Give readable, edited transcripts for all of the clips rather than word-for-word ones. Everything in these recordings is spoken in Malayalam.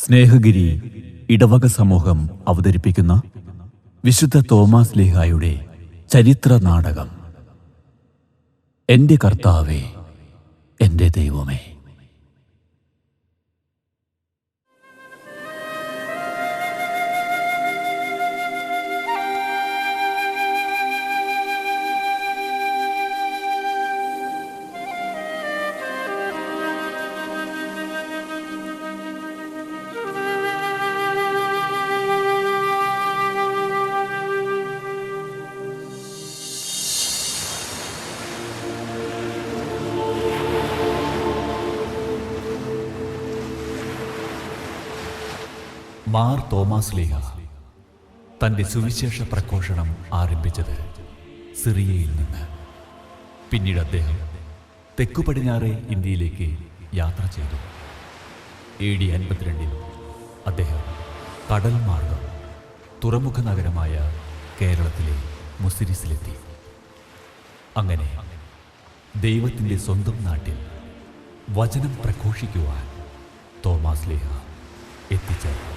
സ്നേഹഗിരി ഇടവക സമൂഹം അവതരിപ്പിക്കുന്ന വിശുദ്ധ തോമാസ് ലീഹായുടെ ചരിത്ര നാടകം എൻ്റെ കർത്താവേ, എൻ്റെ ദൈവമേ. മാർ തോമാസ് ലീഹ തൻ്റെ സുവിശേഷ പ്രഘോഷണം ആരംഭിച്ചത് സിറിയയിൽ നിന്ന്. പിന്നീട് അദ്ദേഹം തെക്കു പടിഞ്ഞാറെ ഇന്ത്യയിലേക്ക് യാത്ര ചെയ്തു. AD 52 അദ്ദേഹം കടൽ മാർഗം തുറമുഖ നഗരമായ കേരളത്തിലെ മുസിരിസിലെത്തി. അങ്ങനെ ദൈവത്തിൻ്റെ സ്വന്തം നാട്ടിൽ വചനം പ്രഘോഷിക്കുവാൻ തോമാസ് ലീഹ എത്തിച്ചേർന്നു.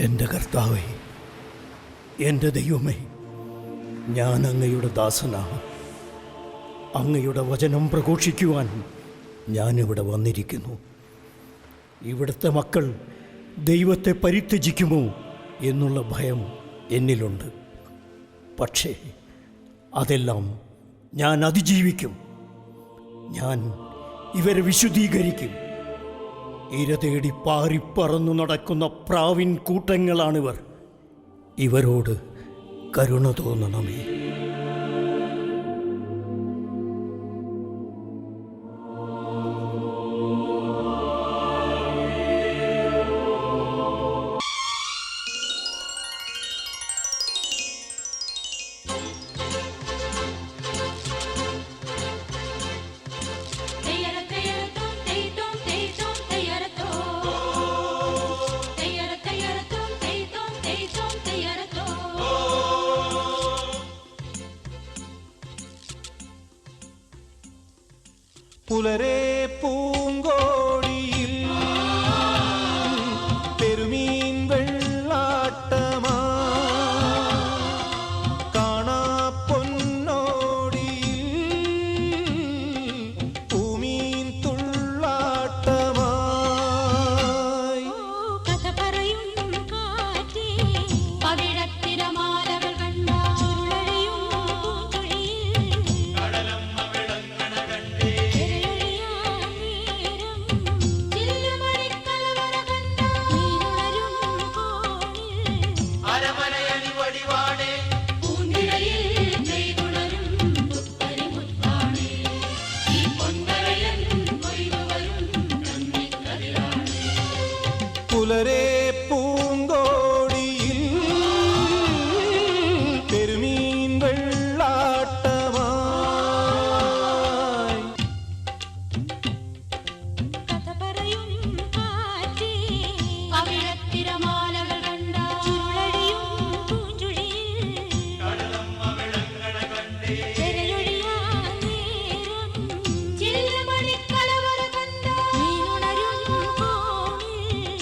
എൻ്റെ കർത്താവേ, എൻ്റെ ദൈവമേ, ഞാൻ അങ്ങയുടെ ദാസനാണ്. അങ്ങയുടെ വചനം പ്രഘോഷിക്കുവാൻ ഞാനിവിടെ വന്നിരിക്കുന്നു. ഇവിടുത്തെ മക്കൾ ദൈവത്തെ പരിത്യജിക്കുമോ എന്നുള്ള ഭയം എന്നിലുണ്ട്. പക്ഷേ അതെല്ലാം ഞാൻ അതിജീവിക്കും. ഞാൻ ഇവരെ വിശുദ്ധീകരിക്കും. ഇര തേടി പാറിപ്പറന്നു നടക്കുന്ന പ്രാവിൻ കൂട്ടങ്ങളാണിവർ. ഇവരോട് കരുണ തോന്നണമേ. പുലരെ പൂങ്കോടിയിൽ പെരുമീൻ വെള്ളാട്ടമാ കാണാ പൊന്നോടിയിൽ പൂമീൻ തുള്ളാട്ടമായി. കഥ പറയും കാറ്റേ, പവിഴത്തിരമാലകൾ കണ്ട ചുരുളഴിയും പൂഞ്ചുഴിയിൽ കടലമ്മ വിളങ്ങണ കണ്ടേ. പുലരെ പൂങ്കോടിയിൽ പെരുമീൻ വെള്ളാട്ടമായി. കഥ പറയും കാറ്റേ, പവിഴത്തിരമാലകൾ കണ്ട ചുരുളഴിയും പൂഞ്ചുഴിയിൽ കടലമ്മ വിളങ്ങണ കണ്ടേ. തിരയൊഴിയാൻ നേരം ചില്ലുമണിക്കലവറ കണ്ട നീനുണരും കോണിൽ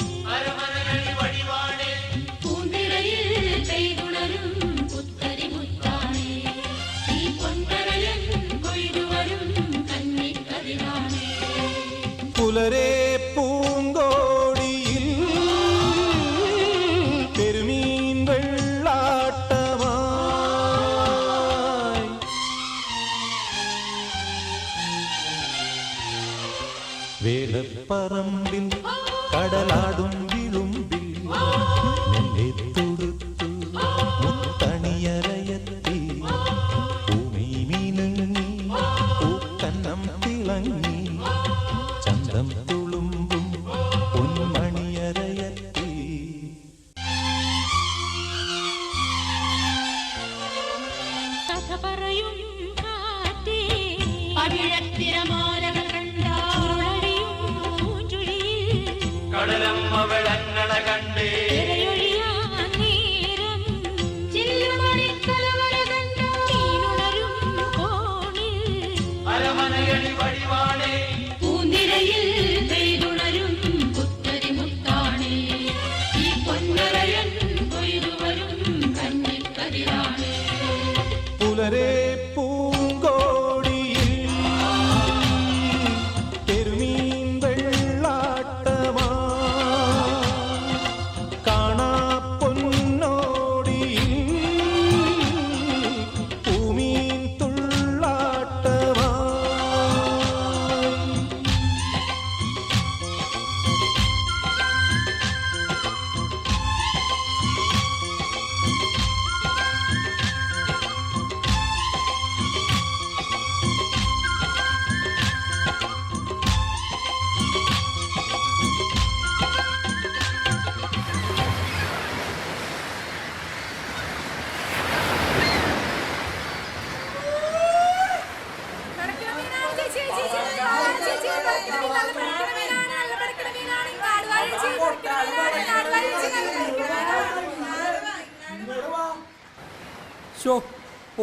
ഷോ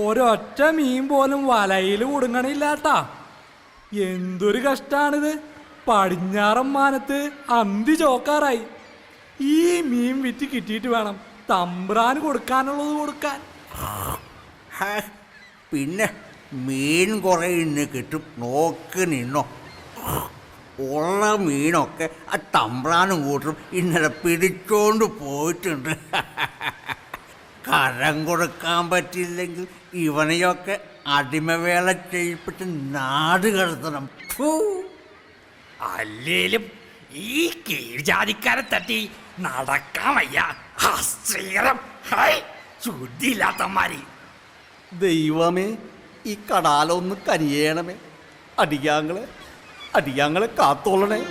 ഒരൊറ്റ മീൻ പോലും വലയിൽ കുടുങ്ങണില്ലാട്ടാ. എന്തൊരു കഷ്ടാണിത്. പടിഞ്ഞാറൻ മാനത്ത് അന്തി ചോക്കാറായി. ഈ മീൻ വിറ്റ് കിട്ടിയിട്ട് വേണം തമ്പ്രാന് കൊടുക്കാനുള്ളത് കൊടുക്കാൻ. പിന്നെ മീൻ കുറേ ഇന്ന് കിട്ടും, നോക്ക് നിന്നോ. ഉള്ള മീനൊക്കെ ആ തമ്പ്രാനും കൂട്ടും ഇന്നലെ പിടിച്ചോണ്ട് പോയിട്ടുണ്ട്. കരം കൊടുക്കാൻ പറ്റില്ലെങ്കിൽ ഇവനെയൊക്കെ അടിമവേല ചെയ്യിപ്പിച്ച് നാട് കടത്തണം. അല്ലേലും ഈ കീഴ്ജാതിക്കാരെ തട്ടി നടക്കാൻ വയ്യ. അശ്രീകരം, ശുദ്ധിയില്ലാത്തമാരി. ദൈവമേ, ഈ കടാലൊന്ന് കനിയേണമേ. അടിയാങ്ങളെ കാത്തോളണേ.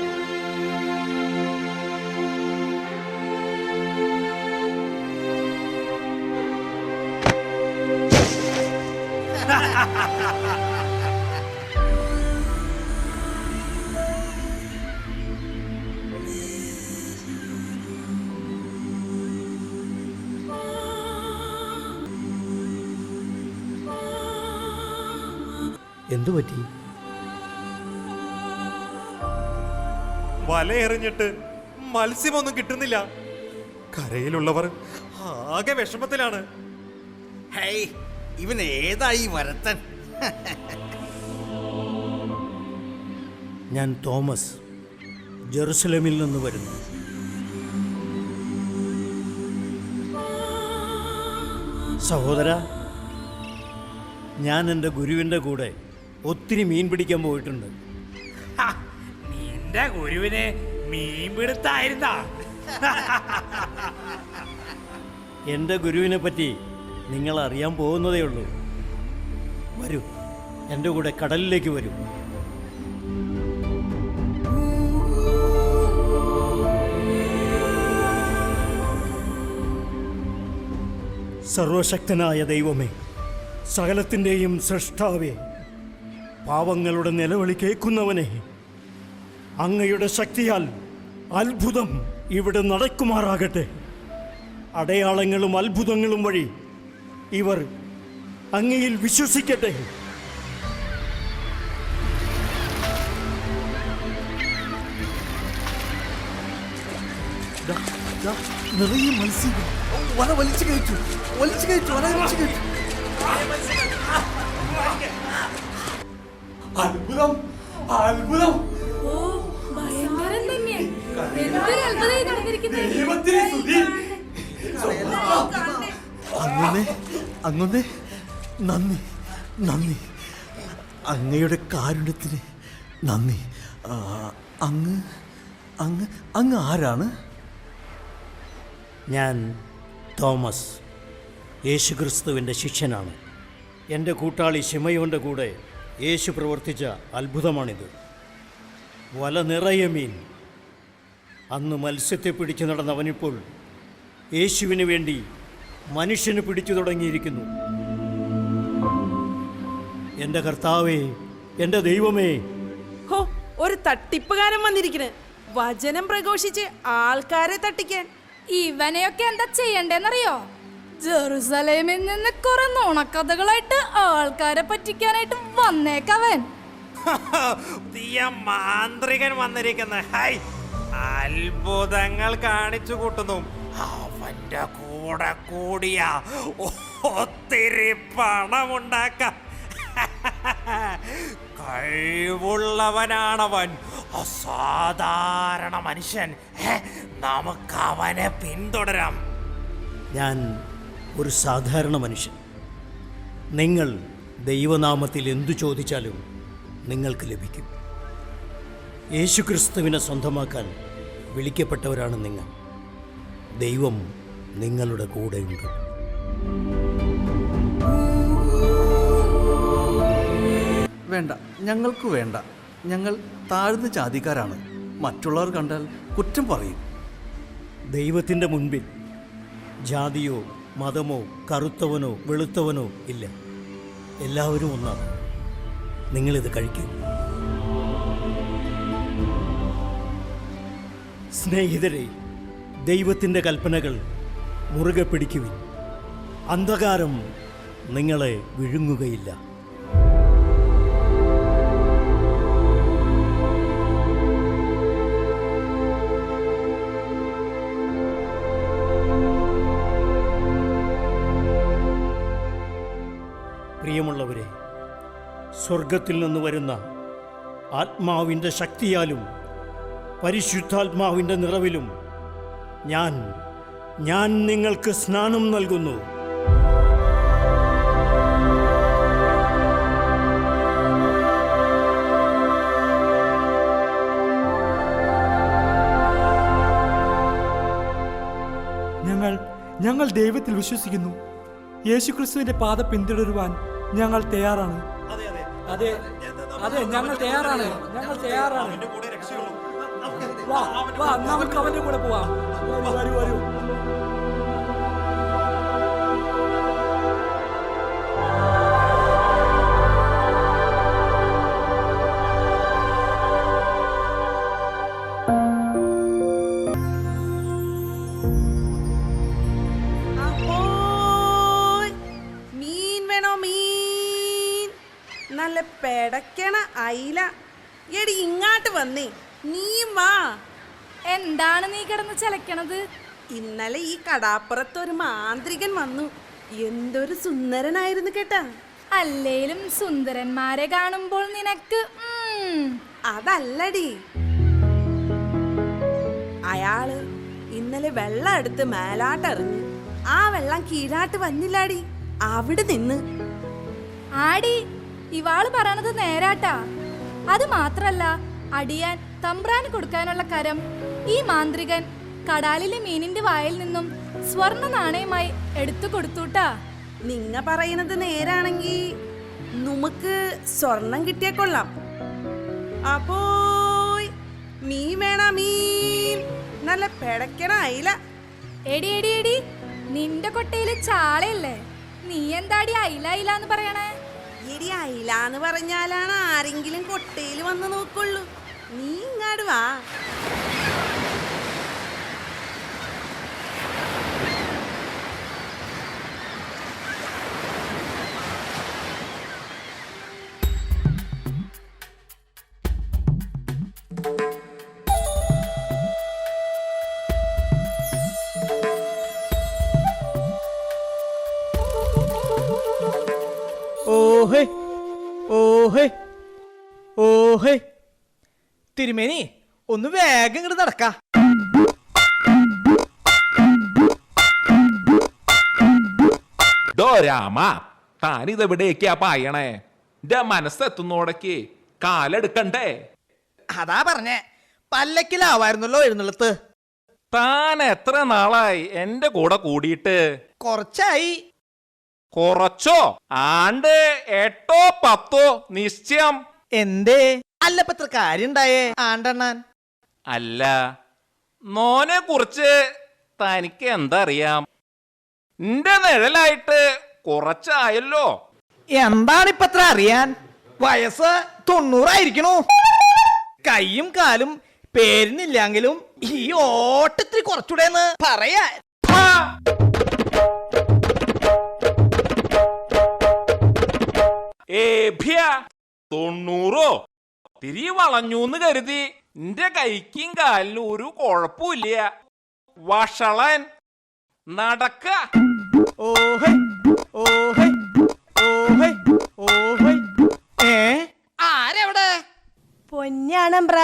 എന്തു പറ്റി? വല എറിഞ്ഞിട്ട് മത്സ്യമൊന്നും കിട്ടുന്നില്ല. കരയിലുള്ളവർ ആകെ വിഷമത്തിലാണ്. ഹേയ്, ഇവൻ ഏതായി വരത്തൻ? ഞാൻ തോമസ്, ജെറുസലേമിൽ നിന്ന് വരുന്നു. സഹോദര, ഞാൻ എൻ്റെ ഗുരുവിൻ്റെ കൂടെ ഒത്തിരി മീൻ പിടിക്കാൻ പോയിട്ടുണ്ട്. നിന്റെ ഗുരുവിന് മീൻ പിടുത്തായിരുന്നാ? എൻ്റെ ഗുരുവിനെ പറ്റി നിങ്ങൾ അറിയാൻ പോകുന്നതേ ഉള്ളൂ. വരൂ, എൻ്റെ കൂടെ കടലിലേക്ക് വരൂ. സർവശക്തനായ ദൈവമേ, സകലത്തിൻ്റെയും സൃഷ്ടാവേ, പാവങ്ങളുടെ നിലവിളി കേൾക്കുന്നവനെ, അങ്ങയുടെ ശക്തിയാൽ അത്ഭുതം ഇവിടെ നടക്കുമാറാകട്ടെ. അടയാളങ്ങളും അത്ഭുതങ്ങളും വഴി ഇവർ അങ്ങയിൽ വിശ്വസിക്കട്ടെ. നിറയെ മത്സ്യങ്ങൾ. വല വലിച്ചു കയറ്റു. അത്ഭുതം. ഓ, ഭയങ്കരം തന്നെ. എന്തൊരു അത്ഭുതമായി നടന്നിരിക്കുന്നത്. അങ്ങനെ നന്ദി. അങ്ങയുടെ കാരുണ്യത്തിന് നന്ദി. അങ്ങ് ആരാണ്? ഞാൻ തോമസ്, യേശുക്രിസ്തുവിൻ്റെ ശിഷ്യനാണ്. എൻ്റെ കൂട്ടാളി ശിമയോൻ്റെ കൂടെ യേശു പ്രവർത്തിച്ച അത്ഭുതമാണിത്. വല നിറയെ മീൻ. അന്ന് മത്സ്യത്തെ പിടിച്ചു നടന്നവനിപ്പോൾ യേശുവിന് വേണ്ടി മനുഷ്യന് പിടിച്ചു തുടങ്ങിയിരിക്കുന്നു. എൻ്റെ കർത്താവേ, എൻ്റെ ദൈവമേ. ഹോ, ഒരു തട്ടിപ്പുകാരൻ വന്നിരിക്കണ്. വചനം പ്രഘോഷിച്ച് ആൾക്കാരെ തട്ടിക്കാൻ. ഇവനെയൊക്കെ എന്താ ചെയ്യണ്ടേന്നറിയോ? ജെറുസലേമിൽ നിന്ന് കുറെ നുണക്കഥകളായിട്ട് ആൾക്കാരെ പറ്റിക്കാനായിട്ട് വന്നേക്കവൻ. പുതിയ മാന്ത്രികൻ വന്നിരിക്കുന്ന. ഹൈ, അത്ഭുതങ്ങൾ കാണിച്ചു കൂട്ടുന്നു. അവന്റെ കൂടെ കൂടിയ ഒത്തിരി പണമുണ്ടാക്കാം. കഴിവുള്ളവനാണവൻ, അസാധാരണ മനുഷ്യൻ. നമുക്ക് അവനെ പിന്തുടരാം. ഞാൻ ഒരു സാധാരണ മനുഷ്യൻ. നിങ്ങൾ ദൈവനാമത്തിൽ എന്തു ചോദിച്ചാലും നിങ്ങൾക്ക് ലഭിക്കും. യേശുക്രിസ്തുവിനെ സ്വന്തമാക്കാൻ വിളിക്കപ്പെട്ടവരാണ് നിങ്ങൾ. ദൈവം നിങ്ങളുടെ കൂടെയുണ്ട്. വേണ്ട, ഞങ്ങൾക്ക് വേണ്ട. ഞങ്ങൾ താഴ്ന്ന ജാതിക്കാരാണ്. മറ്റുള്ളവർ കണ്ടാൽ കുറ്റം പറയും. ദൈവത്തിൻ്റെ മുൻപിൽ ജാതിയോ മതമോ കറുത്തവനോ വെളുത്തവനോ ഇല്ല. എല്ലാവരും ഒന്നാണ്. നിങ്ങളിത് കഴിക്കൂ. സ്നേഹിതരെ, ദൈവത്തിൻ്റെ കൽപ്പനകൾ മുറുകെ പിടിക്കുവിൻ. അന്ധകാരം നിങ്ങളെ വിഴുങ്ങുകയില്ല. പ്രിയമുള്ളവരെ, സ്വർഗത്തിൽ നിന്ന് വരുന്ന ആത്മാവിൻ്റെ ശക്തിയാലും പരിശുദ്ധാത്മാവിൻ്റെ നിറവിലും ഞാൻ നിങ്ങൾക്ക് സ്നാനം നൽകുന്നു. ഞങ്ങൾ ദൈവത്തിൽ വിശ്വസിക്കുന്നു. യേശുക്രിസ്തുവിന്റെ പാത പിന്തുടരുവാൻ ഞങ്ങൾ തയ്യാറാണ്. അതെ, ഞങ്ങൾ തയ്യാറാണ്. വാ, നമുക്ക് അവന്റെ കൂടെ പോവാം. വരൂ. നല്ല പെടക്കണ അയില. എടി ഇങ്ങാട്ട് വന്നേ, നീയും വാ. എന്താണ് നീ കിടന്ന് ചലക്കണത്? ഇന്നലെ ഈ കടാപ്പുറത്ത് ഒരു മാന്ത്രികൻ വന്നു. എന്തൊരു സുന്ദരനായിരുന്നു കേട്ടാ. അല്ലേലും സുന്ദരന്മാരെ കാണുമ്പോൾ നിനക്ക് അതല്ലടി, അയാള് ഇന്നലെ വെള്ളം എടുത്ത് മേലാട്ടെറിഞ്ഞ് ആ വെള്ളം കീഴാട്ട് വന്നില്ലാടി. അവിടെ നിന്ന് ആടി, ഇവാള് പറയണത് നേരാട്ടാ. അത് മാത്രല്ല, അടിയാൻ തമ്പ്രാന് കൊടുക്കാനുള്ള കരം ഈ മാന്ത്രികൻ കടാലിലെ മീനിന്റെ വായിൽ നിന്നും സ്വർണ്ണ നാണയമായി എടുത്തു കൊടുത്തുട്ടാ. നിങ്ങ പറയുന്നത് നേരാണെങ്കി നമുക്ക് സ്വർണം കിട്ടിയ കൊള്ളാം. അപ്പോ മീൻ വേണ, മീൻ നല്ല പെടക്കണ അയില. എടി, നിന്റെ കൊട്ടയില് ചാളയല്ലേ, നീ എന്താടി അയിലാന്ന് പറയണേ? എടി അയിലാന്ന് പറഞ്ഞാലാണ് ആരെങ്കിലും കൊട്ടയിൽ വന്ന് നോക്കുള്ളൂ. നീ ഇങ്ങാട് വാ. ഓഹേ തിരുമേനി, ഒന്ന് വേഗം ഇങ്ങോട്ട് നടക്ക. രാമ, താനിതെവിടേക്കാ പായണേ? എന്റെ മനസ്സെത്തുന്നോടക്ക് കാലെടുക്കണ്ടേ? അതാ പറഞ്ഞേ, പല്ലക്കിലാവായിരുന്നല്ലോ എഴുന്നള്ളത്ത്. താൻ എത്ര നാളായി എന്റെ കൂടെ കൂടിയിട്ട്? കുറച്ചായി. കുറച്ചോ? ആണ്ട് 8 10 നിശ്ചയം. എന്തേ? അല്ലപ്പത്ര കാര്യം ഉണ്ടായേ ആണ്ടെണ്ണാൻ? അല്ല, നോനെ കുറിച്ച് തനിക്ക് എന്തറിയാം? എന്റെ നിഴലായിട്ട് കുറച്ചായല്ലോ. എന്താണിപ്പത്ര അറിയാൻ? വയസ്സ് 90 ആയിരിക്കണു. കൈയും കാലും പേരിനില്ലെങ്കിലും ഈ ഓട്ടത്തിൽ കുറച്ചുകൂടെന്ന് പറയാ. ഏഭ്യ 90 തിരി വളഞ്ഞൂന്ന് കരുതി എന്റെ കൈക്കും കാലിനും ഒരു കുഴപ്പമില്ല. വഷളൻ നടക്ക. ഓഹേ ഓഹേ ഓഹേ ഓഹേ. ആരെവിടെ? പൊന്നാണമ്പ്ര,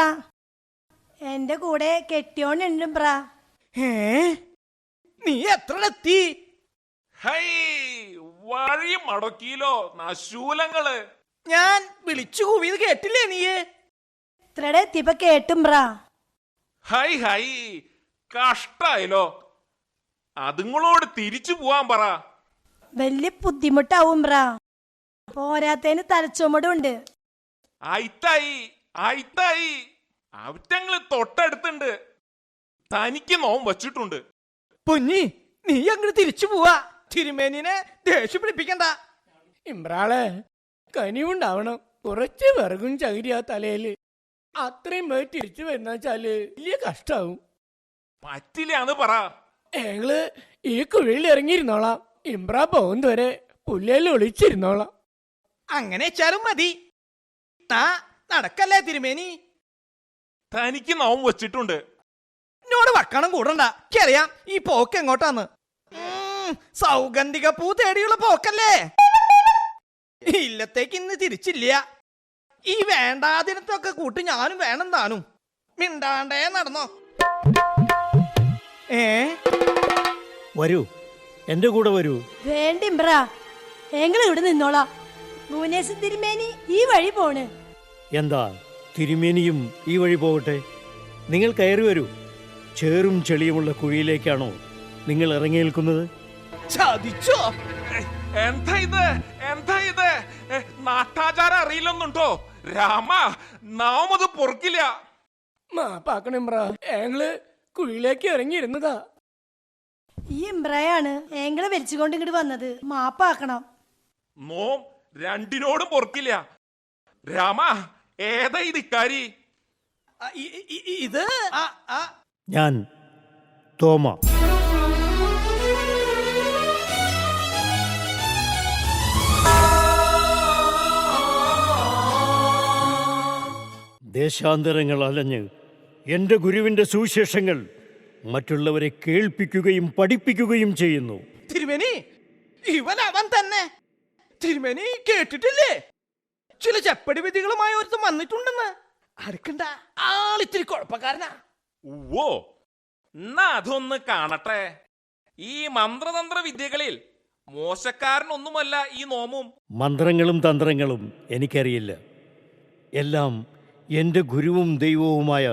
എന്റെ കൂടെ കെട്ടിയോണ്ടുമ്പ്ര. നീ എത്ര എത്തി? ഹൈ, വഴി മടക്കിയിലോ നശൂലങ്ങള്. ഞാൻ വിളിച്ചു കൂവിയത് കേട്ടില്ലേ നീയേ? ഇത്രടെ എത്തിയപ്പോ കേട്ടുംബ്ര. High high, കഷ്ടായല്ലോ. അതുങ്ങളോട് തിരിച്ചു പോവാൻ പറ. വലിയ ബുദ്ധിമുട്ടാവുംബ്ര. പോരാത്തതിന് തലച്ചോമടുണ്ട്. ആയിത്തായി അവറ്റങ്ങള് തൊട്ടടുത്തുണ്ട്. തനിക്ക് നോം വച്ചിട്ടുണ്ട്. പൊന്നി, നീ അങ്ങോട്ട് തിരിച്ചു പോവാ. തിരുമേനിനെ ദേഷ്യം പിടിപ്പിക്കണ്ട. ഇമ്രാളെ, കനിവുണ്ടാവണം. കുറച്ച് വിറകും ചകിരിയാ തലയില്. അത്രയും പേര് തിരിച്ചു വരുന്നാച്ചാല് വലിയ കഷ്ടാവും. പറ്റില്ലാന്ന് പറ. ഞങ്ങള് ഈ കുഴിയിൽ ഇറങ്ങിയിരുന്നോളാം. ഇമ്രാ പോകുന്നവരെ പുല്ലേൽ ഒളിച്ചിരുന്നോളാം. അങ്ങനെ വെച്ചാലും മതി. ആ നടക്കല്ലേ തിരുമേനി? തനിക്ക് നോം വെച്ചിട്ടുണ്ട്. എന്നോട് വക്കണം കൂടണ്ട. എനിക്കറിയാം ഈ പോക്ക് എങ്ങോട്ടാന്ന്. സൗഗന്ധിക പൂ തേടിയുള്ള പോക്കല്ലേ? ഇല്ലത്തേക്ക് ഇന്ന് തിരിച്ചില്ല. ഈ വേണ്ടാതിനത്തൊക്കെ കൂട്ടി ഞാനും വേണം താനും. മിണ്ടാണ്ടേ നടന്നോ. വരൂ, എന്റെ കൂടെ വരൂ. വേണ്ടിമ്പ്ര, ഞങ്ങൾ ഇവിടെ നിന്നോളാം. ഭുവനേശ്വർ തിരുമേനി ഈ വഴി പോണ്. എന്താ, തിരുമേനിയും ഈ വഴി പോകട്ടെ? നിങ്ങൾ കയറി വരൂ. ചേറും ചെളിയുമുള്ള കുഴിയിലേക്കാണോ നിങ്ങൾ ഇറങ്ങി നിൽക്കുന്നത്? ചതിച്ചോ? എന്താ ഇത്? എന്താ ഇത്? നാട്ടാചാരം അറിയില്ലെന്നുണ്ടോ? രാമ, നാം അത് പൊറുക്കില്ല. മാപ്പാക്കണിമ്പ്ര, ഞങ്ങള് കുഴിയിലേക്ക് ഇറങ്ങിയിരുന്നതാ. ഈ ഇമ്പ്രയാണ് ഞങ്ങളെ വലിച്ചുകൊണ്ട് ഇങ്ങോട്ട് വന്നത്. മാപ്പാക്കണം. നോം രണ്ടിനോടും പൊറുക്കില്ല. രാമ, ഏതാ ഇത് ഇക്കാരി? ഇത് ഞാൻ തോമ. ദേശാന്തരങ്ങൾ അലഞ്ഞ് എൻ്റെ ഗുരുവിൻ്റെ സുവിശേഷങ്ങൾ മറ്റുള്ളവരെ കേൾപ്പിക്കുകയും പഠിപ്പിക്കുകയും ചെയ്യുന്നു. തിരുമേനി, ഇവൻ അവൻ തന്നെ. തിരുമേനി കേട്ടിട്ടില്ലേ? ചില ചെപ്പടി വിധികളുമായി ഒരുത്തം വന്നിട്ടുണ്ടെന്ന്. അടുക്കണ്ട, ആളിത്തിരി കുഴപ്പക്കാരനാ. ഓ, എന്നാ അതൊന്ന് കാണട്ടെ. ഈ മന്ത്രതന്ത്ര വിദ്യകളിൽ മോശക്കാരനൊന്നുമല്ല ഈ നോമും. മന്ത്രങ്ങളും തന്ത്രങ്ങളും എനിക്കറിയില്ല. എല്ലാം എൻ്റെ ഗുരുവും ദൈവവുമായ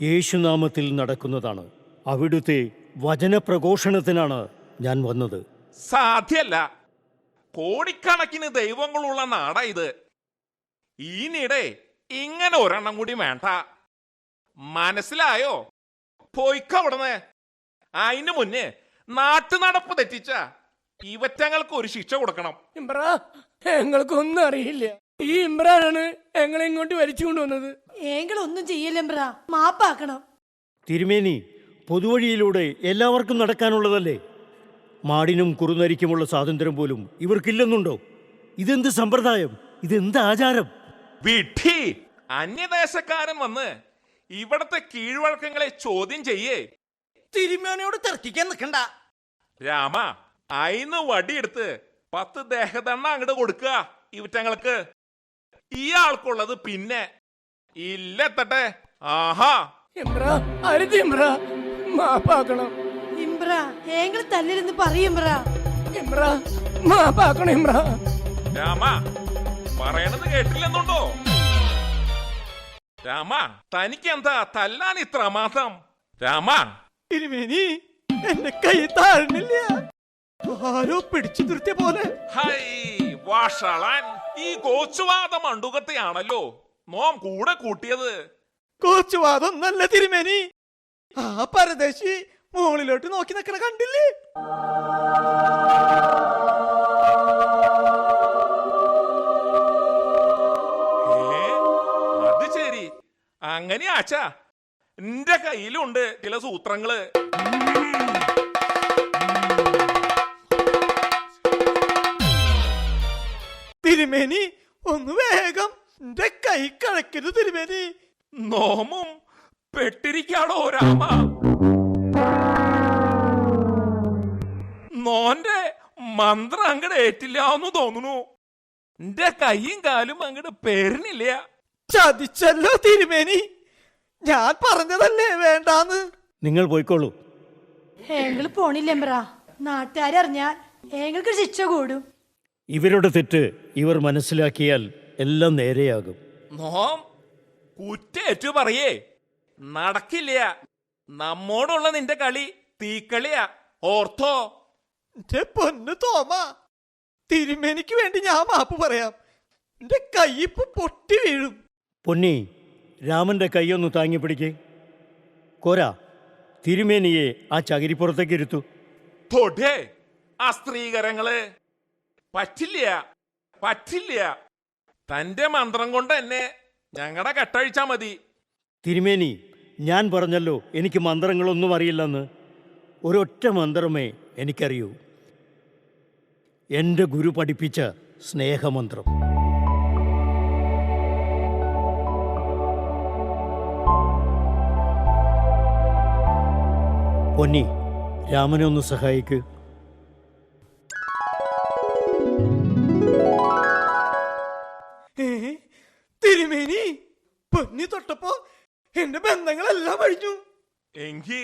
യേശുനാമത്തിൽ നടക്കുന്നതാണ്. അവിടുത്തെ വചനപ്രഘോഷണത്തിനാണ് ഞാൻ വന്നത്. സാധ്യല്ല. കോടിക്കണക്കിന് ദൈവങ്ങളുള്ള നാടാ ഇത്. ഈനിടെ ഇങ്ങനെ ഒരെണ്ണം കൂടി വേണ്ട. മനസ്സിലായോ? പോയിക്കവിടുന്ന്. അതിന് മുന്നേ നാട്ടുനടപ്പ് തെറ്റിച്ച ഇവറ്റങ്ങൾക്ക് ഒരു ശിക്ഷ കൊടുക്കണം. ഇമ്പ്ര, ഞങ്ങൾക്കൊന്നും അറിയില്ല. ഈ ഇമ്രാനാണ് ഞങ്ങളെ ഇങ്ങോട്ട് വലിച്ചു കൊണ്ടുവന്നത്. ഞങ്ങളൊന്നും ചെയ്യില്ലമ്പ്ര, മാപ്പാക്കണം. തിരുമേനി, പൊതുവഴിയിലൂടെ എല്ലാവർക്കും നടക്കാനുള്ളതല്ലേ? മാടിനും കുറുനരിക്കുമുള്ള സ്വാതന്ത്ര്യം പോലും ഇവർക്കില്ലെന്നുണ്ടോ? ഇതെന്ത് സമ്പ്രദായം? ഇതെന്ത് ആചാരം? വിഡ്ഢി! അന്യദേശക്കാരൻ വന്ന് ഇവിടത്തെ കീഴ്വഴക്കങ്ങളെ ചോദ്യം ചെയ്യേ. തിരുമേനിയോട് തർക്കിക്കാൻ നിൽക്കണ്ട. രാമ, അയിന്ന് വടിയെടുത്ത് 10 ദേഹദണ്ണ അങ്ങോട്ട് കൊടുക്കുക ഇവറ്റങ്ങൾക്ക്. ഈ ആൾക്കുള്ളത് പിന്നെ ഇല്ലെത്തട്ടെ. ആഹാ, ഇമ്ര, അരുത് ഇമ്ര, മാപ്പാക്കണം. ഇമ്പ്ര, ഞങ്ങൾ തല്ലിരുന്ന് പറയുമ്പ്ര. ഇമ്ര, മാപ്പാക്കണം ഇമ്ര. രാമ, പറയണത് കേട്ടില്ലെന്നുണ്ടോ? രാമ, തനിക്ക് എന്താ തല്ലാൻ ഇത്ര മാസം? രാമ, തിരുമേനി, എന്റെ കൈ താഴ്ന്നില്ല. ആരോ പിടിച്ചു നിർത്തിയ പോലെ. ഹൈ വാഷളൻ, ഈ കോച്ചുവാദ മണ്ടുകത്തെയാണല്ലോ നോം കൂടെ കൂട്ടിയത്. കോച്ചുവാദം നല്ല തിരുമേനി. ആ പരദേശി മുകളിലോട്ട് നോക്കി നിൽക്കണ കണ്ടില്ലേ? അത് ശരി, അങ്ങനെ ആച്ചാ. എന്റെ കയ്യിലുണ്ട് ചില സൂത്രങ്ങള്. തിരുമേനി, ഒന്ന് വേഗം. എന്റെ കൈ കഴക്കരുത് തിരുമേനി. നോമും പെട്ടിരിക്കാടോ രാമ. നോന്റെ മന്ത്രം അങ്ങട് ഏറ്റില്ല എന്ന് തോന്നുന്നു. എന്റെ കൈയും കാലും അങ്ങട് പേരിനില്ല. ചതിച്ചല്ലോ തിരുമേനി. ഞാൻ പറഞ്ഞതല്ലേ വേണ്ടാന്ന്. നിങ്ങൾ പോയിക്കോളൂ. ഞങ്ങൾ പോണില്ലമ്പ്ര. നാട്ടുകാരറിഞ്ഞാൽ ഞങ്ങൾക്ക് ശിക്ഷ കൂടും. ഇവരുടെ തെറ്റ് ഇവർ മനസ്സിലാക്കിയാൽ എല്ലാം നേരെയാകും. നോം കുറ്റേറ്റു പറയേ. നടക്കില്ല. നമ്മോടുള്ള നിന്റെ കളി തീക്കളിയാ, ഓർത്തോ? എന്റെ പൊന്നു തോമ, തിരുമേനിക്ക് വേണ്ടി ഞാൻ മാപ്പ് പറയാം. എന്റെ കൈയിപ്പ് പൊട്ടി വീഴും. പൊന്നി, രാമന്റെ കൈയൊന്ന് താങ്ങി പിടിക്കേ. കോര, തിരുമേനിയെ ആ ചകിരിപ്പുറത്തേക്ക് ഇരുത്തു. തൊടേ ആ സ്ത്രീകരങ്ങള്. പറ്റില്ല, പറ്റില്ല. തന്റെ മന്ത്രം കൊണ്ട് എന്നെ ഞങ്ങളുടെ കെട്ടഴിച്ചാ മതി. തിരുമേനി, ഞാൻ പറഞ്ഞല്ലോ എനിക്ക് മന്ത്രങ്ങളൊന്നും അറിയില്ലെന്ന്. ഒരൊറ്റ മന്ത്രമേ എനിക്കറിയൂ. എൻ്റെ ഗുരു പഠിപ്പിച്ച സ്നേഹമന്ത്രം. പൊന്നി, രാമനെ ഒന്ന് സഹായിക്കൂ. തിരുമേനി, പൊന്നി തൊട്ടപ്പോ എന്റെ ബന്ധങ്ങളെല്ലാം കഴിഞ്ഞു. എങ്കി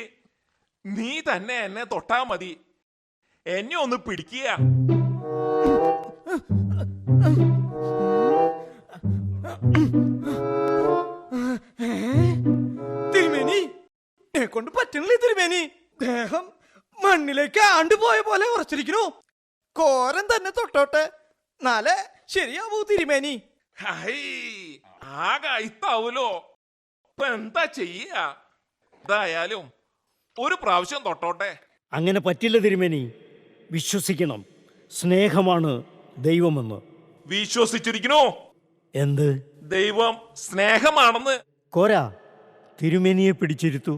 നീ തന്നെ എന്നെ തൊട്ടാ മതി. എന്നെ ഒന്ന് പിടിക്കുക. തിരുമേനി, എന്നെ കൊണ്ട് പറ്റുന്നില്ല തിരുമേനി. ദേഹം മണ്ണിലേക്ക് ആണ്ടുപോയ പോലെ ഉറച്ചിരിക്കണു. കോരൻ തന്നെ തൊട്ടോട്ടെ, നാളെ ശരിയാവൂ തിരുമേനി. ആകെ അയിത്താവൂലോ. ഇപ്പൊ എന്താ ചെയ്യ? എന്തായാലും ഒരു പ്രാവശ്യം തൊട്ടോട്ടെ. അങ്ങനെ പറ്റില്ല തിരുമേനി. വിശ്വസിക്കണം, സ്നേഹമാണ് ദൈവമെന്ന്. വിശ്വസിച്ചിരിക്കണോ? എന്ത്? ദൈവം സ്നേഹമാണെന്ന്. കോര, തിരുമേനിയെ പിടിച്ചിരുത്തു.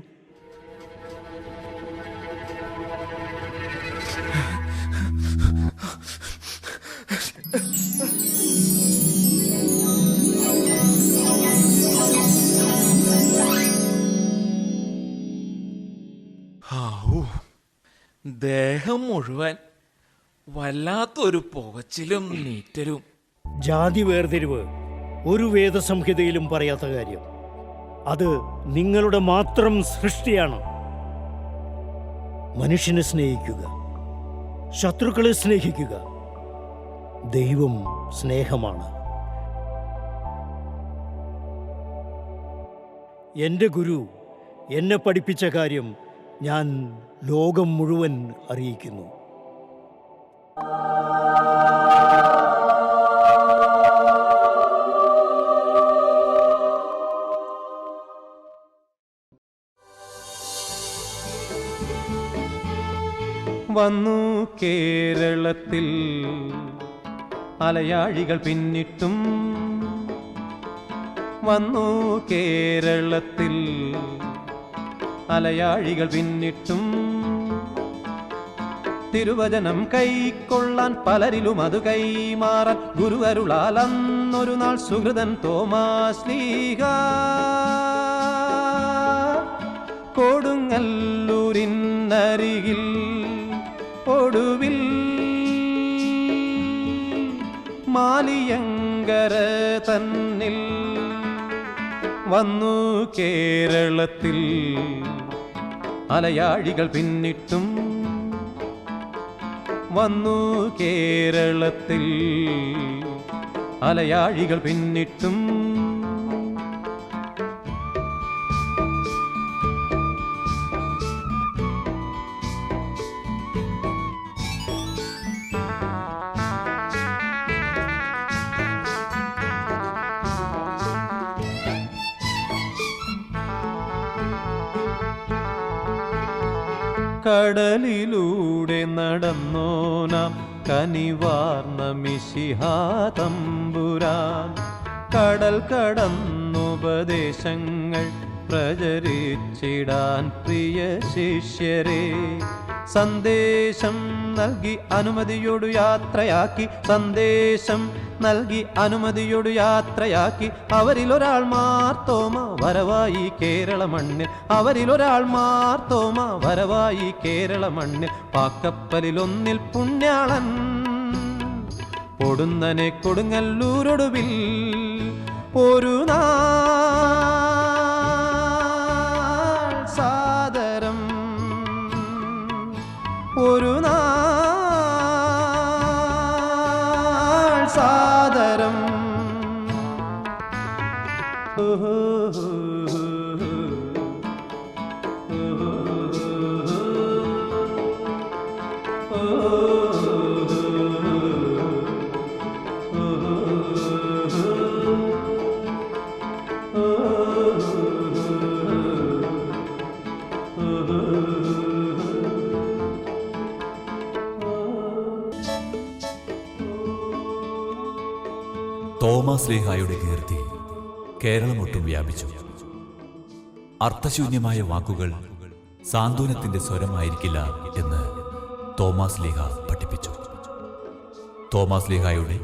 ദേഹം മുഴുവൻ വല്ലാത്തൊരു പുകച്ചിലും നീറ്റലും. ജാതി വേർതിരിവ് ഒരു വേദസംഹിതയിലും പറയാത്ത കാര്യം. അത് നിങ്ങളുടെ മാത്രം സൃഷ്ടിയാണ്. മനുഷ്യനെ സ്നേഹിക്കുക, ശത്രുക്കളെ സ്നേഹിക്കുക. ദൈവം സ്നേഹമാണ്. എൻ്റെ ഗുരു എന്നെ പഠിപ്പിച്ച കാര്യം ഞാൻ ലോകം മുഴുവൻ അറിയിക്കുന്നു. വന്നു കേരളത്തിൽ അലയാഴികൾ പിന്നിട്ടും, വന്നു കേരളത്തിൽ അലയാഴികൾ പിന്നിട്ടും, തിരുവചനം കൈക്കൊള്ളാൻ പലരിലും അത് കൈമാറാൻ ഗുരുവരുളാൽ അന്നൊരു നാൾ സുഹൃതൻ തോമാശ്ലീഹ കൊടുങ്ങല്ലൂരിനരികിൽ ഒടുവിൽ മാലിയങ്കര തന്നിൽ വന്നു കേരളത്തിൽ അലയാഴികൾ പിന്നിട്ടും, വന്നു കേരളത്തിൽ അലയാഴികൾ പിന്നിട്ടും. കടലിലൂടെ നടന്നോനാം കനിവാർന്ന മിശിഹാതമ്പുരാൻ, കടൽ കടന്നുപദേശങ്ങൾ പ്രചരിച്ചിടാൻ പ്രിയ ശിഷ്യരെ സന്ദേശം നൽകി അനുമതിയോടു യാത്രയാക്കി, സന്ദേശം നൽകി അനുമതിയോടു യാത്രയാക്കി. അവരിലൊരാൾ മാർത്തോമ വരവായി കേരള മണ്ണിൽ, അവരിലൊരാൾ മാർത്തോമ വരവായി കേരള മണ്ണിൽ. പാക്കപ്പലിലൊന്നിൽ പുണ്യാളൻ പൊടുന്നനെ കൊടുങ്ങല്ലൂരൊടുവിൽ ഒരു നാൾ സാദരം, ഒരു നാൾ സാദരം. തോമാശ്ലീഹായുടെ കീർത്തി കേരളമൊട്ടും വ്യാപിച്ചു. അർത്ഥശൂന്യമായ വാക്കുകൾ സാന്ത്വനത്തിന്റെ സ്വരമായിരിക്കില്ല എന്ന് തോമാശ്ലീഹ പഠിപ്പിച്ചു. തോമാസ് ലീഹായുടെ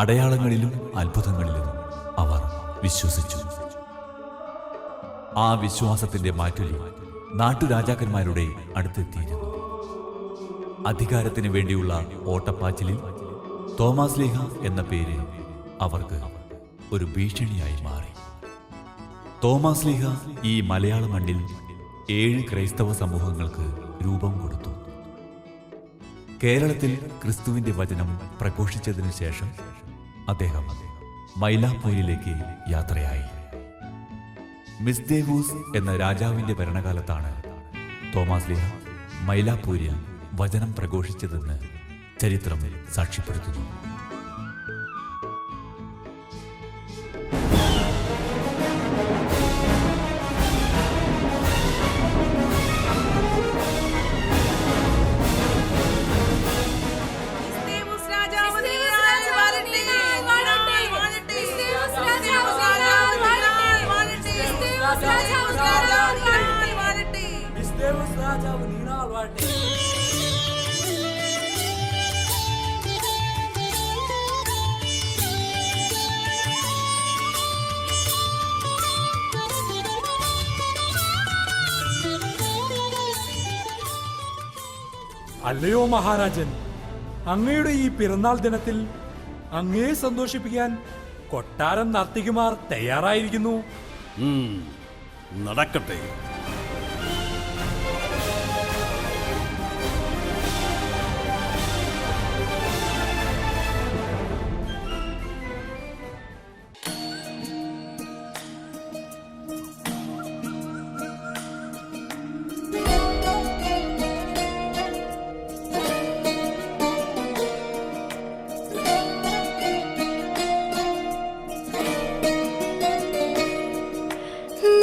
അടയാളങ്ങളിലും അത്ഭുതങ്ങളിലും അവർ വിശ്വസിച്ചു. ആ വിശ്വാസത്തിന്റെ മാറ്റൊലി നാട്ടുരാജാക്കന്മാരുടെ അടുത്തെത്തിയിരുന്നു. അധികാരത്തിന് വേണ്ടിയുള്ള ഓട്ടപ്പാച്ചിലിൽ തോമാസ് ലീഹ എന്ന പേര് അവർക്ക് ഒരു ഭീഷണിയായി മാറി. തോമാസ് ലീഹ ഈ മലയാള മണ്ണിൽ 7 ക്രൈസ്തവ സമൂഹങ്ങൾക്ക് രൂപം കൊടുത്തു. കേരളത്തിൽ ക്രിസ്തുവിന്റെ വചനം പ്രഘോഷിച്ചതിനു ശേഷം അദ്ദേഹം മൈലാപ്പൂരിലേക്ക് യാത്രയായി. മിസ്ദേവൂസ് എന്ന രാജാവിന്റെ ഭരണകാലത്താണ് തോമാസ് ലീഹ മൈലാപ്പൂരിൽ വചനം പ്രഘോഷിച്ചതെന്ന് ചരിത്രം സാക്ഷ്യപ്പെടുത്തുന്നു. രാജാവ് നീണാൾ വാഴട്ടെ. അല്ലയോ മഹാരാജൻ, അങ്ങയുടെ ഈ പിറന്നാൾ ദിനത്തിൽ അങ്ങയെ സന്തോഷിപ്പിക്കാൻ കൊട്ടാരം നർത്തകിമാർ തയ്യാറായിരിക്കുന്നു. നടക്കട്ടെ.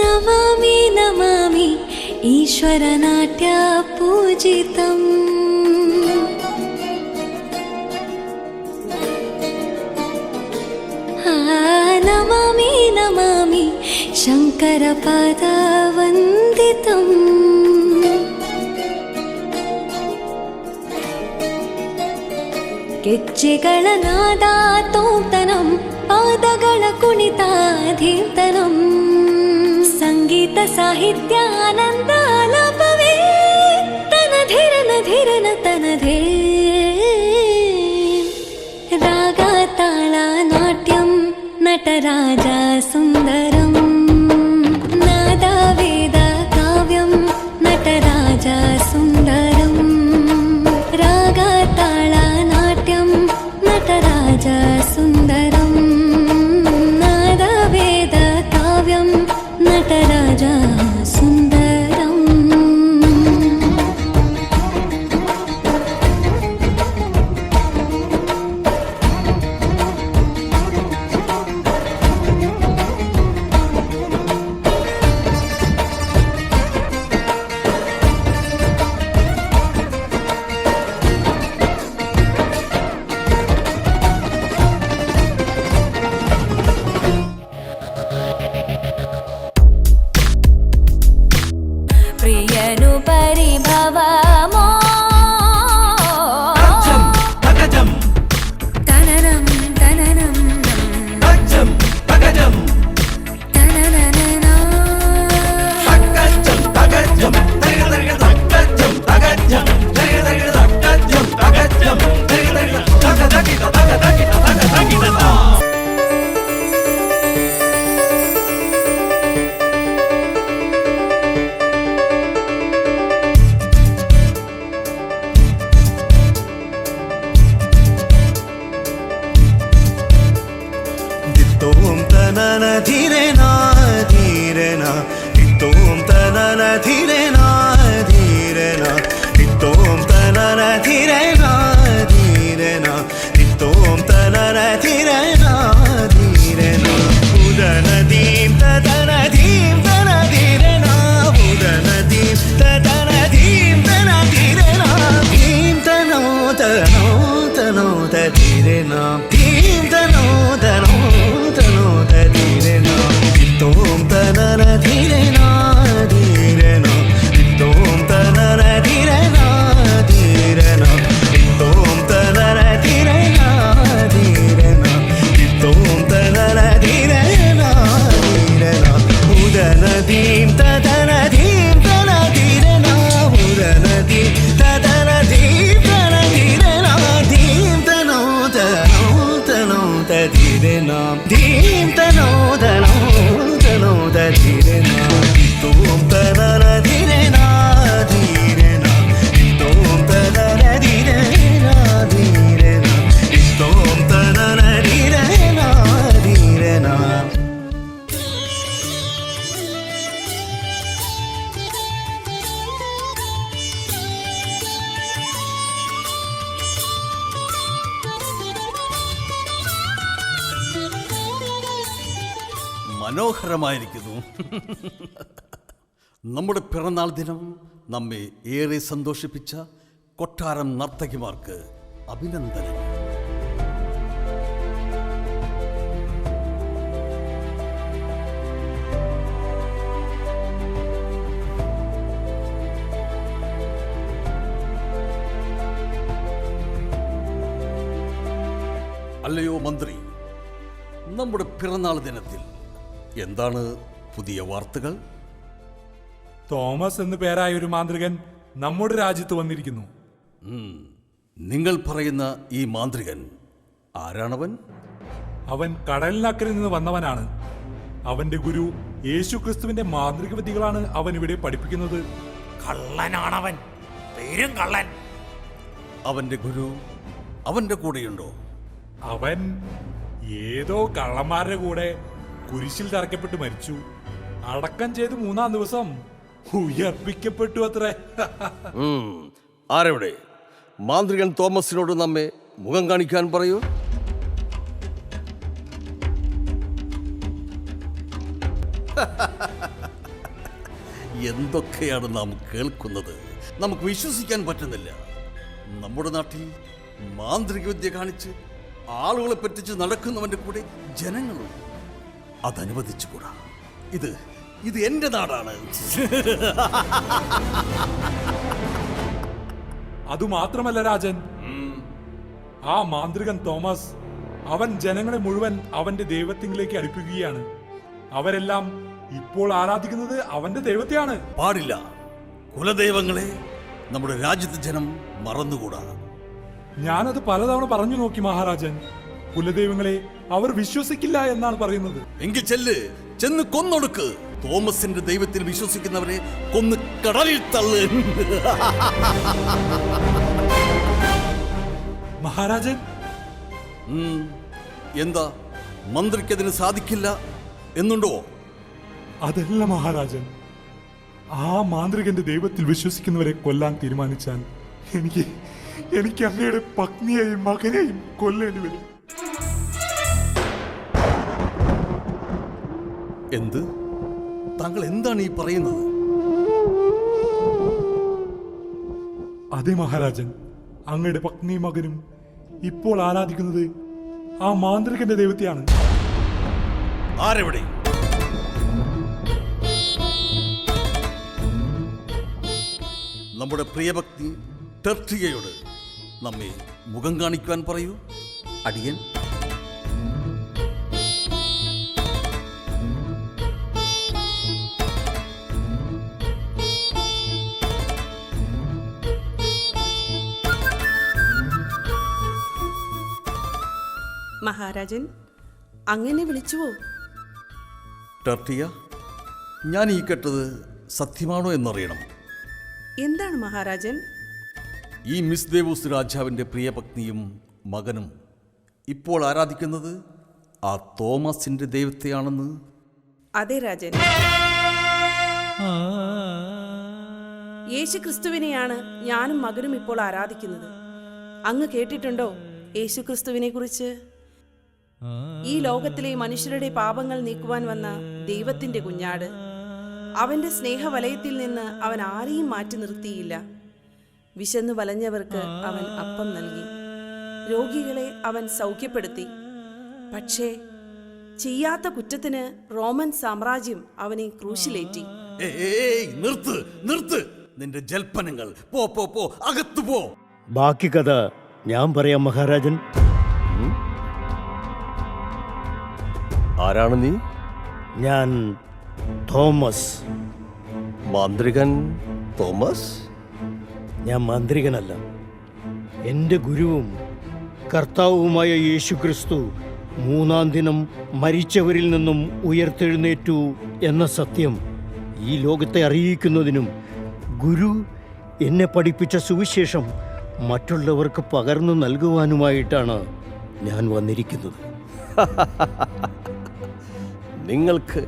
നമാമി നമാമി ഈശ്വരനാട്യ പൂജിതം. നമാമി നമാമി ശങ്കര പദവന്ദിതം. ಗೆಜ್ಜೆಗಳ ನಾದ ತೋಂತನಂ ಪಾದಗಳ ಕುಣಿತಾಧೀರ್ತನಂ. ಸಂಗೀತ ಸಾಹಿತ್ಯ ಆನಂದ ಆಲಾಪವೇ ತನಧಿರನ ಧಿರನ ತನಧೇ. ರಾಗ ತಾಳ ನಾಟ್ಯಂ ನಟರಾಜ ಸುಂದರಂ. ನಾದ ವೇದ ಕಾವ್ಯಂ ನಟರಾಜ ಸುಂದರಂ. ರಾಗ ತಾಳ ನಾಟ್ಯಂ ನಟರಾಜ ಸುಂದರಂ. ನಾದ ವೇದ ಕಾವ್ಯಂ ನಟರಾಜ ಸುಂದರಂ. മനോഹരമായിരിക്കുന്നു. നമ്മുടെ പിറന്നാൾ ദിനം നമ്മെ ഏറെ സന്തോഷിപ്പിച്ച കൊട്ടാരം നർത്തകിമാർക്ക് അഭിനന്ദനങ്ങൾ. അല്ലയോ മന്ത്രി, നമ്മുടെ പിറന്നാൾ ദിനത്തിൽ എന്താണ് പുതിയ വാർത്തകൾ? തോമസ് എന്ന് പേരായ ഒരു മാന്ത്രികൻ നമ്മുടെ രാജ്യത്ത് വന്നിരിക്കുന്നു. നിങ്ങൾ പറയുന്ന ഈ മാന്ത്രികൻ ആരാണവൻ? അവൻ കടലിനക്കരയിൽ നിന്ന് വന്നവനാണ്. അവന്റെ ഗുരു യേശു ക്രിസ്തുവിന്റെ മാന്ത്രിക വിദ്യകളാണ് അവൻ ഇവിടെ പഠിപ്പിക്കുന്നത്. കള്ളനാണവൻ, പേരും കള്ളൻ. അവന്റെ ഗുരു അവന്റെ കൂടെയുണ്ടോ? അവൻ ഏതോ കള്ളന്മാരുടെ കൂടെ കുരിശിൽ തറയ്ക്കപ്പെട്ട് മരിച്ചു. അടക്കം ചെയ്ത് 3-ാം ദിവസം ഉയർപ്പിക്കപ്പെട്ടു അത്രേ. ആരെവിടെ? മാന്ത്രികൻ തോമസിനോട് നമ്മെ മുഖം കാണിക്കാൻ പറയൂ. എന്തൊക്കെയാണ് നാം കേൾക്കുന്നത്? നമുക്ക് വിശ്വസിക്കാൻ പറ്റുന്നില്ല. നമ്മുടെ നാട്ടിൽ മാന്ത്രിക വിദ്യ കാണിച്ച് ആളുകളെ പറ്റിച്ച് നടക്കുന്നവന്റെ കൂടെ ജനങ്ങളും. അതനുവദിച്ചുകൂടാ. ഇത് എന്റെ നാടാണ്. അതുമാത്രമല്ല രാജൻ, ആ മാന്ത്രികൻ തോമസ് അവൻ ജനങ്ങളെ മുഴുവൻ അവന്റെ ദൈവത്തിലേക്ക് അടുപ്പിക്കുകയാണ്. അവരെല്ലാം ഇപ്പോൾ ആരാധിക്കുന്നത് അവന്റെ ദൈവത്തെയാണ്. പാടില്ല. കുലദൈവങ്ങളെ നമ്മുടെ രാജ്യത്തെ ജനം മറന്നുകൂടാ. ഞാനത് പലതവണ പറഞ്ഞു നോക്കി മഹാരാജൻ. കുലദൈവങ്ങളെ അവർ വിശ്വസിക്കില്ല എന്നാണ് പറയുന്നത്. എങ്കിൽ ചെന്ന് കൊന്നൊടുക്ക്. തോമസിന്റെ ദൈവത്തിൽ വിശ്വസിക്കുന്നവരെ കൊന്ന് കടലിൽ തള്ളു. മഹാരാജൻ, എന്താ മന്ത്രിക്കതിന് സാധിക്കില്ല എന്നുണ്ടോ? അതല്ല മഹാരാജൻ, ആ മാന്ത്രികന്റെ ദൈവത്തിൽ വിശ്വസിക്കുന്നവരെ കൊല്ലാൻ തീരുമാനിച്ചാൽ എനിക്ക് അങ്ങയുടെ പത്നിയെയും മകനെയും കൊല്ലേണ്ടി വരും. എന്ത്? താങ്കൾ എന്താണ് ഈ പറയുന്നത്? അതെ മഹാരാജൻ, അങ്ങയുടെ പത്നിയും മകനും ഇപ്പോൾ ആരാധിക്കുന്നത് ആ മാന്ത്രികന്റെ ദൈവത്തെയാണ്. ആരെവിടെ? നമ്മുടെ പ്രിയഭക്തി ടെർട്ടിയയോട് നമ്മെ മുഖം കാണിക്കുവാൻ പറയൂ. അടിയൻ. മഹാരാജൻ, അങ്ങനെ വിളിച്ചുവോ? ടെർട്ടിയ, ഞാൻ ഈ കേട്ടത് സത്യമാണോ എന്നറിയണം. എന്താണ് മഹാരാജൻ? ഈ മിസ് ദേവൂസ് രാജാവിൻ്റെ പ്രിയപത്നിയും മകനും ഇപ്പോൾ ആരാധിക്കുന്നത് ആ തോമസിന്റെ ദൈവത്തെയാണെന്ന്. അതെ രാജൻ, യേശു ക്രിസ്തുവിനെയാണ് ഞാനും മകനും ഇപ്പോൾ ആരാധിക്കുന്നത്. അങ്ങ് കേട്ടിട്ടുണ്ടോ യേശു ക്രിസ്തുവിനെ കുറിച്ച്? ഈ ലോകത്തിലെ മനുഷ്യരുടെ പാപങ്ങൾ നീക്കുവാൻ വന്ന ദൈവത്തിന്റെ കുഞ്ഞാട്. അവന്റെ സ്നേഹവലയത്തിൽ നിന്ന് അവൻ ആരെയും മാറ്റി നിർത്തിയില്ല. വിശന്നു വലഞ്ഞവർക്ക് അവൻ അപ്പം നൽകി, രോഗികളെ അവൻ സൗഖ്യപ്പെടുത്തി. പക്ഷേ ചെയ്യാത്ത കുറ്റത്തിന് റോമൻ സാമ്രാജ്യം അവനെ ക്രൂശിലേറ്റി. നിർത്ത് നിന്റെ ജൽപ്പനങ്ങൾ. പോ അകത്തു പോ. ബാക്കി കഥ ഞാൻ പറയാം മഹാരാജൻ. ആരാണ് നീ? ഞാൻ തോമസ്. മാന്ത്രികൻ തോമസ്? ഞാൻ മാന്ത്രികനല്ല. എൻ്റെ ഗുരുവും കർത്താവുമായ യേശു ക്രിസ്തു 3-ാം ദിനം മരിച്ചവരിൽ നിന്നും ഉയർത്തെഴുന്നേറ്റു എന്ന സത്യം ഈ ലോകത്തെ അറിയിക്കുന്നതിനും ഗുരു എന്നെ പഠിപ്പിച്ച സുവിശേഷം മറ്റുള്ളവർക്ക് പകർന്നു നൽകുവാനുമായിട്ടാണ് ഞാൻ വന്നിരിക്കുന്നത്. നിങ്ങൾക്ക്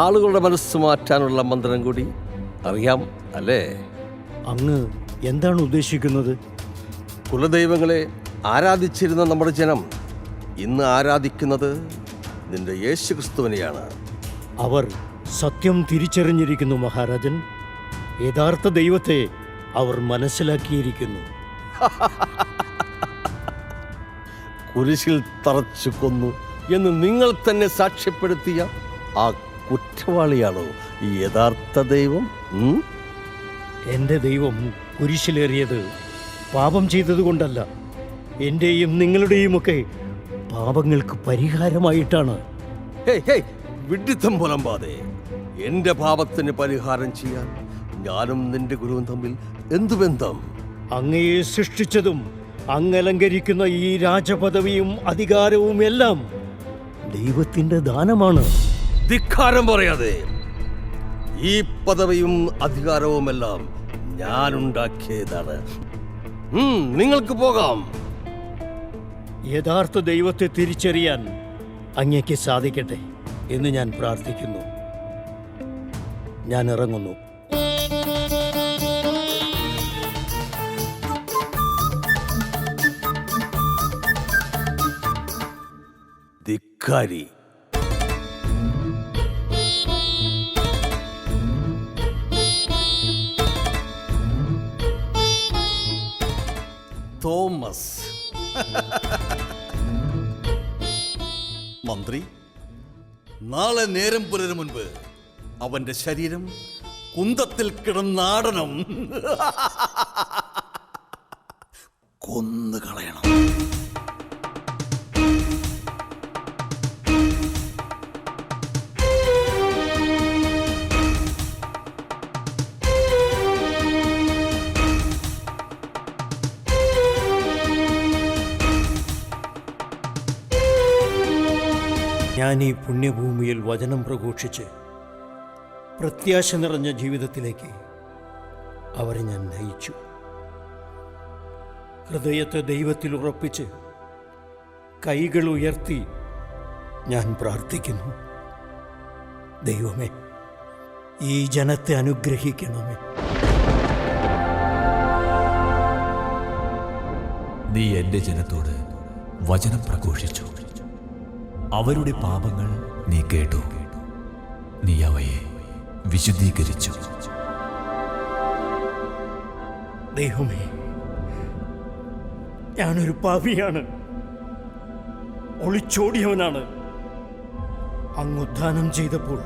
ആളുകളുടെ മനസ്സ് മാറ്റാനുള്ള മന്ത്രം കൂടി അറിയാം അല്ലേ? അങ്ങ് എന്താണ് ഉദ്ദേശിക്കുന്നത്? കുലദൈവങ്ങളെ ആരാധിച്ചിരുന്ന നമ്മുടെ ജനം ഇന്ന് ആരാധിക്കുന്നത് നിന്റെ യേശു ക്രിസ്തുവിനെയാണ്. അവർ സത്യം തിരിച്ചറിഞ്ഞിരിക്കുന്നു മഹാരാജൻ. യഥാർത്ഥ ദൈവത്തെ അവർ മനസ്സിലാക്കിയിരിക്കുന്നു. കുരിശിൽ തറച്ചു കൊന്നു എന്ന് നിങ്ങൾ തന്നെ സാക്ഷ്യപ്പെടുത്തിയ ആ കുറ്റവാളിയാണോ ഈ യഥാർത്ഥ ദൈവം? എൻ്റെ ദൈവം കുരിശിലേറിയത് പാപം ചെയ്തതുകൊണ്ടല്ല, എൻ്റെയും നിങ്ങളുടെയുമൊക്കെ പാപങ്ങൾക്ക് പരിഹാരമായിട്ടാണ്. വിഡ്ഢിത്തം പുലമ്പാതെ. എന്റെ പാപത്തിന് പരിഹാരം ചെയ്യാൻ ഞാനും നിന്റെ ഗുരുവും തമ്മിൽ എന്തു ബന്ധം? അങ്ങയെ സൃഷ്ടിച്ചതും അങ്ങലങ്കരിക്കുന്ന ഈ രാജപദവിയും അധികാരവും എല്ലാം ദൈവത്തിന്റെ ദാനമാണ്. ധിക്കാരം പറയാതെ. ഈ പദവിയും അധികാരവുമെല്ലാം ഞാൻ ഉണ്ടാക്കിയതാണ്. നിങ്ങൾക്ക് പോകാം. യഥാർത്ഥ ദൈവത്തെ തിരിച്ചറിയാൻ അങ്ങയ്ക്ക് സാധിക്കട്ടെ എന്ന് ഞാൻ പ്രാർത്ഥിക്കുന്നു. ഞാൻ ഇറങ്ങുന്നു. ധിക്കാരി. തോമസ്. മന്ത്രി, നാളെ നേരം പുലരും മുൻപ് അവന്റെ ശരീരം കുന്തത്തിൽ കിടന്നാടണം. കൊന്നുകളയണം. ഞാൻ ഈ പുണ്യഭൂമിയിൽ വചനം പ്രഘോഷിച്ച് പ്രത്യാശ നിറഞ്ഞ ജീവിതത്തിലേക്ക് അവരെ ഞാൻ നയിച്ചു. ഹൃദയത്തെ ദൈവത്തിൽ ഉറപ്പിച്ച് കൈകൾ ഉയർത്തി ഞാൻ പ്രാർത്ഥിക്കുന്നു. ദൈവമേ, ഈ ജനത്തെ അനുഗ്രഹിക്കണമേ. നീ എൻ്റെ ജനത്തോട് വചനം പ്രഘോഷിച്ചു. അവരുടെ പാപങ്ങൾ നീ കേട്ടു. നീ അവയെ വിശുദ്ധീകരിച്ചു. ദൈവമേ, ഞാനൊരു പാപിയാണ്, ഒളിച്ചോടിയവനാണ്. അങ്ങ് ഉദ്ധാനം ചെയ്തപ്പോൾ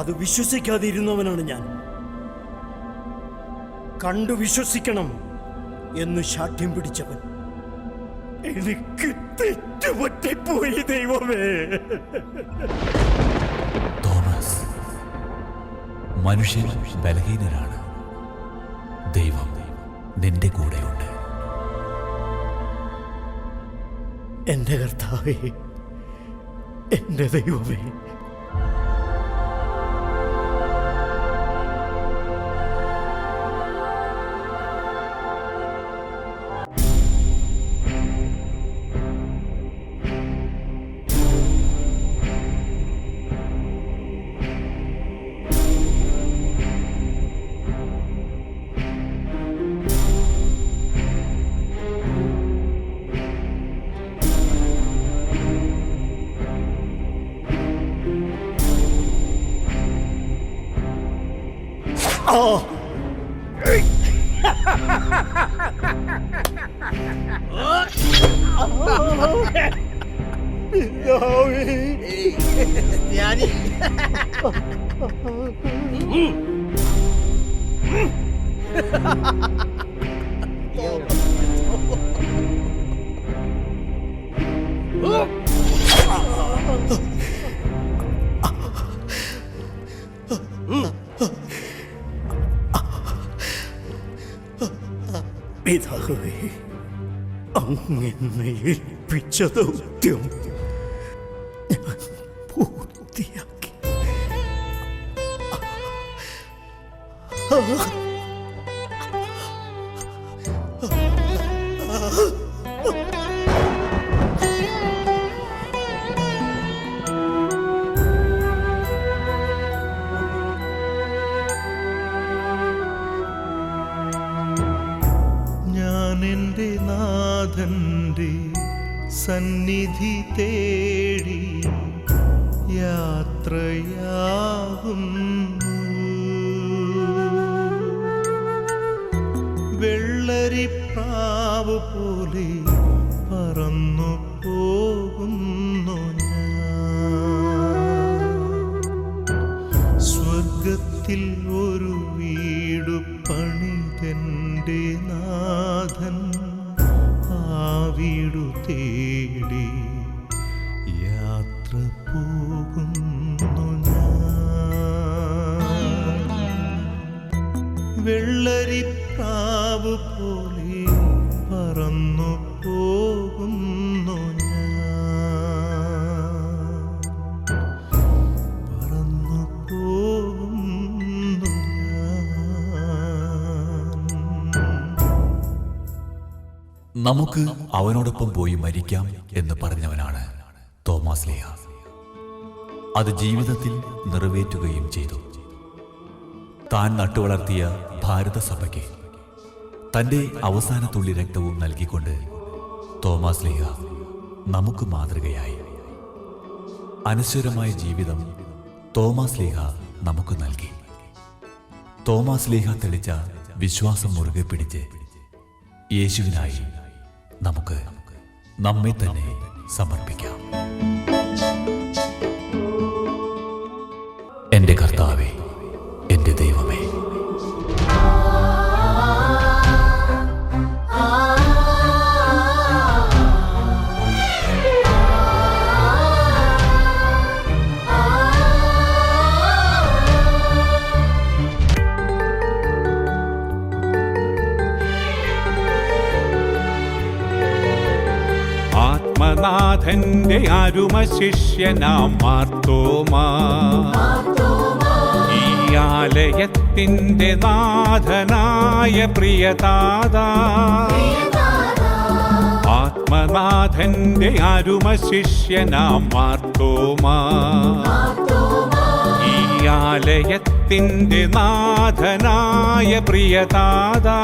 അത് വിശ്വസിക്കാതിരുന്നവനാണ് ഞാൻ. കണ്ടു വിശ്വസിക്കണം എന്ന് ശാഠ്യം പിടിച്ചവൻ. എനിക്ക് തെറ്റുപറ്റിപ്പോയി ദൈവമേ. തോമസ്, മനുഷ്യർ ബലഹീനരാണ്. ദൈവം നിന്റെ കൂടെയുണ്ട്. എൻ്റെ കർത്താവേ, എൻ്റെ ദൈവമേ, പിതാവേ, അങ്ങെന്നെ ഏൽപ്പിച്ച ദൗത്യം ഞാൻ പൂർത്തിയാക്കി. എൻ്റെ നാഥൻ്റെ സന്നിധി തേടി യാത്ര വെള്ളരിപ്രാവ് പോലെ പറന്നു പോകുന്നു ഞാൻ. സ്വർഗത്തിൽ ഒരു വീടു പണിതെന്റെ നാഥൻ ആ വീടു തേടി യാത്ര പോകുന്നു ഞാൻ. വെള്ളരിപ്രാവ് പോലെ പറന്നു പോകുന്നു ഞാൻ. പറന്നു പോകുന്നു ഞാൻ. നമുക്ക് അവനോടൊപ്പം പോയി മരിക്കാം എന്ന് പറഞ്ഞവനാണ് തോമാസ് ലീഹ. അത് ജീവിതത്തിൽ നിറവേറ്റുകയും ചെയ്തു. താൻ നട്ടുവളർത്തിയ ഭാരതസഭയ്ക്ക് തൻ്റെ അവസാന തുള്ളി രക്തവും നൽകിക്കൊണ്ട് തോമാസ് ലീഹ നമുക്ക് മാതൃകയായി. അനശ്വരമായ ജീവിതം തോമാസ് ലീഹ നമുക്ക് നൽകി. തോമാസ് ലീഹ തെളിച്ച വിശ്വാസം മുറുകെ പിടിച്ച് യേശുവിനായി നമുക്ക് നമ്മെ തന്നെ സമർപ്പിക്കാം. എൻ്റെ കർത്താവേ, എൻ്റെ ദൈവമേ, ആത്മനാഥന്റെ അരുമ ശിഷ്യനാം മാർത്തോമാ, ഈ ആലയത്തിന്റെ നാഥനായ പ്രിയതാതാ. ആത്മനാഥന്റെ അരുമ ശിഷ്യനാം മാർത്തോമാ, ഈ ആലയത്തിന്റെ നാഥനായ പ്രിയതാതാ.